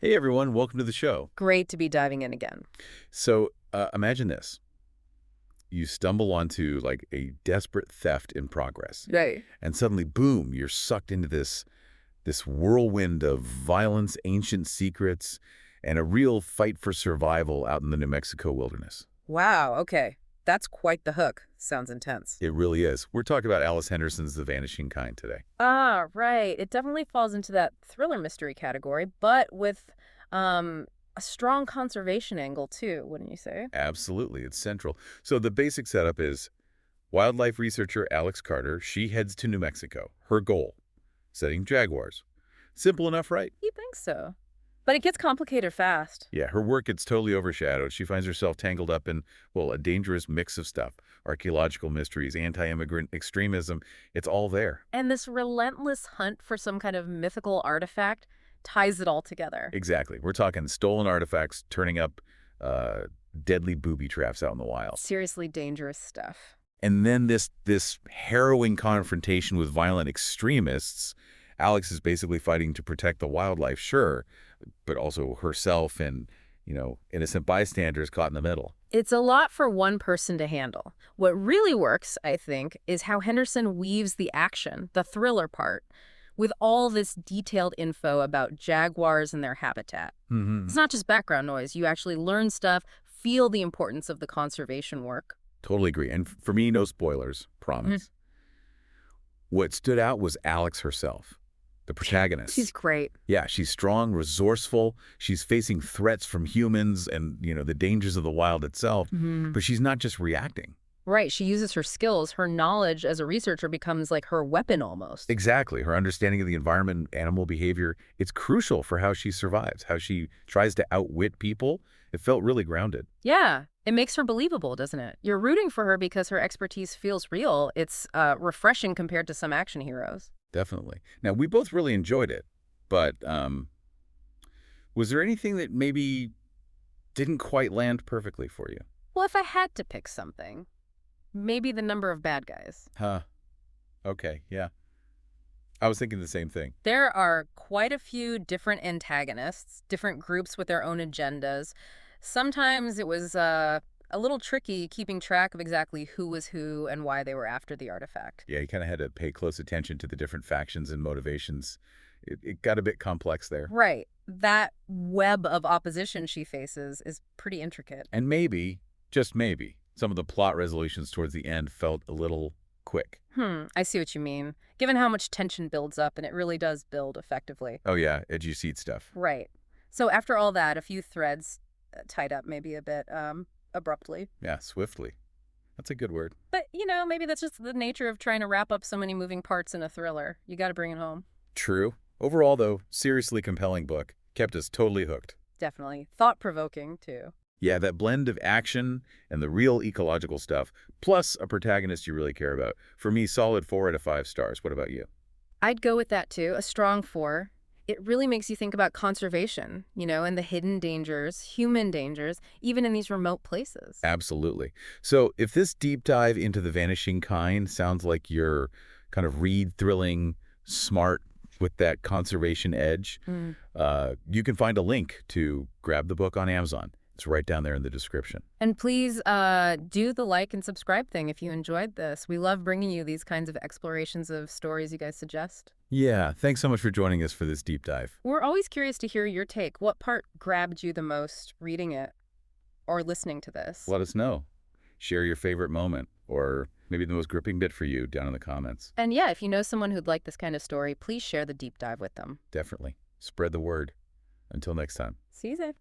Hey everyone, welcome to the show. Great to be diving in again. So imagine this. You stumble onto like a desperate theft in progress, Right. and suddenly, boom, you're sucked into this whirlwind of violence, ancient secrets, and a real fight for survival out in the New Mexico wilderness. Wow, okay. That's quite the hook. Sounds intense. It really is. We're talking about Alice Henderson's The Vanishing Kind today. Ah, right. It definitely falls into that thriller mystery category, but with a strong conservation angle too, wouldn't you say? Absolutely, it's central. So the basic setup is wildlife researcher Alex Carter, she heads to New Mexico. Her goal, studying jaguars. Simple enough, right? You think so? But it gets complicated fast. Yeah, her work gets totally overshadowed. She finds herself tangled up in, well, a dangerous mix of stuff. Archaeological mysteries, anti-immigrant extremism, it's all there. And this relentless hunt for some kind of mythical artifact ties it all together. Exactly. We're talking stolen artifacts turning up uh, deadly booby traps out in the wild. Seriously dangerous stuff. And then this harrowing confrontation with violent extremists. Alex is basically fighting to protect the wildlife, sure, but also herself and, innocent bystanders caught in the middle. It's a lot for one person to handle. What really works, I think, is how Henderson weaves the action, the thriller part, with all this detailed info about jaguars and their habitat. Mm-hmm. It's not just background noise. You actually learn stuff, feel the importance of the conservation work. Totally agree. And for me, no spoilers, promise. What stood out was Alex herself, the protagonist. She's great. Yeah, she's strong, resourceful. She's facing threats from humans and, the dangers of the wild itself. But she's not just reacting. Right, she uses her skills. Her knowledge as a researcher becomes like her weapon almost. Exactly. Her understanding of the environment, animal behavior, it's crucial for how she survives, how she tries to outwit people. It felt really grounded. Yeah, it makes her believable, doesn't it? You're rooting for her because her expertise feels real. It's refreshing compared to some action heroes. Definitely. Now, we both really enjoyed it, but was there anything that maybe didn't quite land perfectly for you? Well, if I had to pick something, maybe the number of bad guys. Huh. Okay, yeah. I was thinking the same thing. There are quite a few different antagonists, different groups with their own agendas. Sometimes it was a little tricky keeping track of exactly who was who and why they were after the artifact. Yeah, you kind of had to pay close attention to the different factions and motivations. It got a bit complex there. Right. That web of opposition she faces is pretty intricate. And maybe, just maybe, some of the plot resolutions towards the end felt a little quick. I see what you mean. Given how much tension builds up, and it really does build effectively. Oh yeah, edgy seat stuff. Right. So after all that, a few threads tied up maybe a bit abruptly. Yeah, swiftly. That's a good word. But, maybe that's just the nature of trying to wrap up so many moving parts in a thriller. You got to bring it home. True. Overall, though, seriously compelling book. Kept us totally hooked. Definitely. Thought-provoking, too. Yeah, that blend of action and the real ecological stuff, plus a protagonist you really care about. For me, solid 4 out of 5 stars. What about you? I'd go with that, too. A strong 4. It really makes you think about conservation, and the hidden dangers, human dangers, even in these remote places. Absolutely. So if this deep dive into The Vanishing Kind sounds like you're kind of read, thrilling, smart with that conservation edge, you can find a link to grab the book on Amazon. It's right down there in the description. And please do the like and subscribe thing if you enjoyed this. We love bringing you these kinds of explorations of stories you guys suggest. Yeah, thanks so much for joining us for this deep dive. We're always curious to hear your take. What part grabbed you the most reading it or listening to this? Let us know. Share your favorite moment or maybe the most gripping bit for you down in the comments. And yeah, if you know someone who'd like this kind of story, please share the deep dive with them. Definitely. Spread the word. Until next time. See you then.